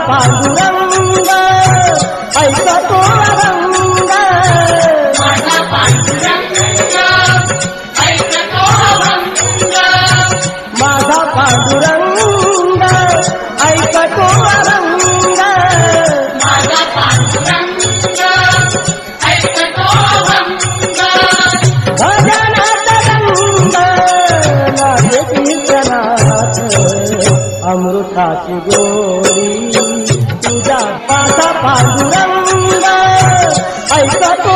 पांडुरंग ऐकतो रंग, माझा पांडुरंग ऐकतो रंग, माझा पांडुरंग ऐकतो रंग, माझा पांडुरंग ऐकतो रंग, भजनात रंग माझे कीर्तनात अमृताची गोडी तुझा माझा पांडुरंग ऐकतो